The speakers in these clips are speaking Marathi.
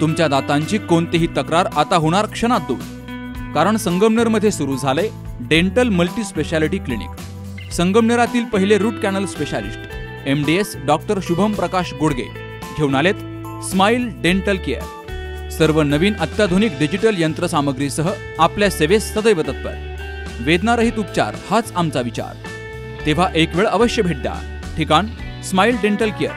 तुमच्या दातांची कोणतीही तक्रार आता होणार क्षणात दूर, कारण संगमनेरमध्ये सुरू झाले डेंटल मल्टी स्पेशालिटी क्लिनिक। संगमनेरातील पहिले root canal specialist MDS doctor Shubham Prakash Godge घेऊन आलेत स्माइल डेंटल केअर। सर्व नवीन अत्याधुनिक डिजिटल यंत्रसामग्रीसह आपल्या सेवेस सदैव तत्पर। वेदनारहित उपचार हाच आमचा विचार, तेव्हा एक वेळ अवश्य भेट द्या। ठिकाण स्माइल डेंटल केअर,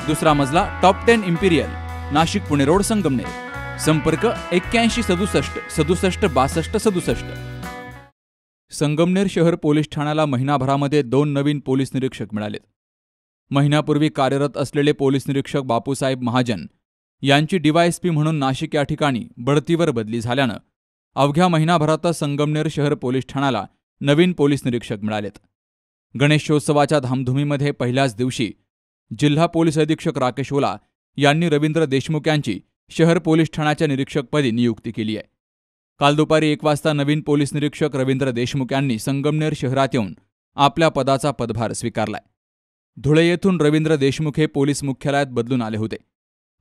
दुसरा मजला, top 10 Imperial, Nashik Pune road, Sangamner. संपर्क 81 67 67 62 67। संगमनेर शहर पोलीस ठाण्याला महिनाभरामध्ये 2 नवीन पोलीस निरीक्षक मिळालेत। महिन्यापूर्वी कार्यरत असलेले पोलीस निरीक्षक बापूसाहेब महाजन यांची DYSP म्हणून नाशिक या ठिकाणी बढतीवर बदली झाल्यानं अवघ्या महिनाभरातच संगमनेर शहर पोलीस ठाण्याला नवीन पोलीस निरीक्षक मिळालेत। गणेशोत्सवाच्या धामधुमीमध्ये पहिल्याच दिवशी जिल्हा पोलीस अधीक्षक राकेश ओला यांनी रवींद्र देशमुख यांची शहर पोलीस ठाण्याच्या निरीक्षकपदी नियुक्ती केली आहे। काल दुपारी 1 वाजता नवीन पोलीस निरीक्षक रवींद्र देशमुख यांनी संगमनेर शहरात येऊन आपल्या पदाचा पदभार स्वीकारलाय। धुळे येथून रवींद्र देशमुख हे पोलीस मुख्यालयात बदलून आले होते।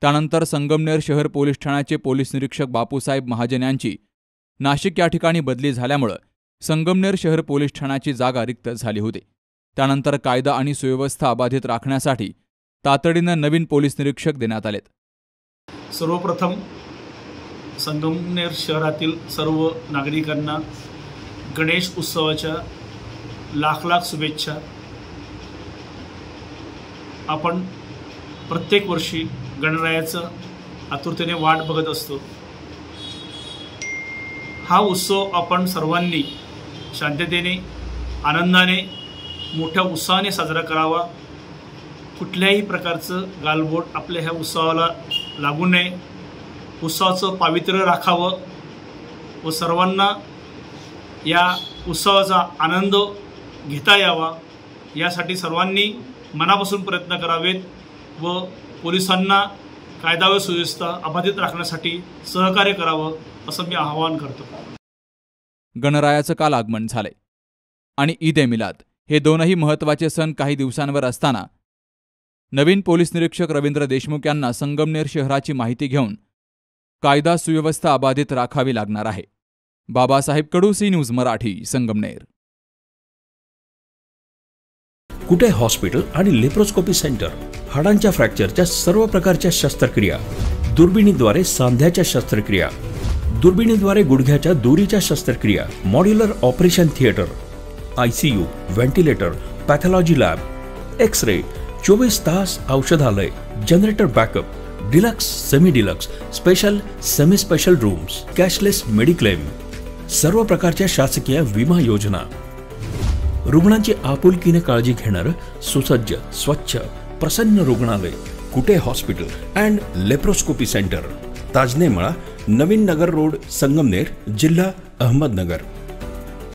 त्यानंतर संगमनेर शहर पोलीस ठाण्याचे पोलीस निरीक्षक बापूसाहेब महाजन यांची नाशिक या ठिकाणी बदली झाल्यामुळे संगमनेर शहर पोलीस ठाण्याची जागा रिक्त झाली होती। त्यानंतर कायदा आणि सुव्यवस्था अबाधित राखण्यासाठी तातडीनं नवीन पोलीस निरीक्षक देण्यात आलेत। सर्वप्रथम संगमनेर शहरातील सर्व नागरिकांना गणेश उत्सवाच्या लाख शुभेच्छा। आपण प्रत्येक वर्षी गणरायाचं आतुरतेने वाट बघत असतो। हा उत्सव आपण सर्वांनी शांततेने, आनंदाने, मोठ्या उत्साहाने साजरा करावा। कुठल्याही प्रकारचं गालबोट आपल्या ह्या उत्सवाला लागू नये। उत्सवाचं पावित्र्य राखावं व सर्वांना या उत्सवाचा आनंद घेता यावा यासाठी सर्वांनी मनापासून प्रयत्न करावेत व पोलिसांना कायदा व सुव्यवस्था अबाधित राखण्यासाठी सहकार्य करावं असं मी आवाहन करतो। गणरायाचं काल आगमन झाले आणि ईद-ए-मिलाद हे दोनही महत्त्वाचे सण काही दिवसांवर असताना नवीन पोलीस निरीक्षक रवींद्र देशमुख यांना संगमनेर शहराची माहिती घेऊन कायदा सुव्यवस्था अबाधित राखावी लागणार आहे। बाबासाहेब कडू, सी न्यूज मराठी, संगमनेर। कुठे हॉस्पिटल आणि लेप्रोस्कोपी सेंटर, हाडांच्या फ्रॅक्चरच्या सर्व प्रकारच्या शस्त्रक्रिया, दुर्बिणीद्वारे सांध्याच्या शस्त्रक्रिया, दुर्बिणीद्वारे गुडघ्याच्या दोरीच्या शस्त्रक्रिया, modular operation theatre, ICU, ventilator, pathology lab, X-ray, 24 तास औषधालय, generator backup, deluxe, semi deluxe, special, semi special rooms, cashless mediclaim, सर्व प्रकारच्या शासकीय विमा योजना, रुग्णांची आपुलकीने काळजी घेणारं सुसज्ज, स्वच्छ, प्रसन्न रुग्णालय, Kute hospital and laparoscopy centre, Tajane Mala, Navin Nagar road, Sangamner, जिल्हा अहमदनगर।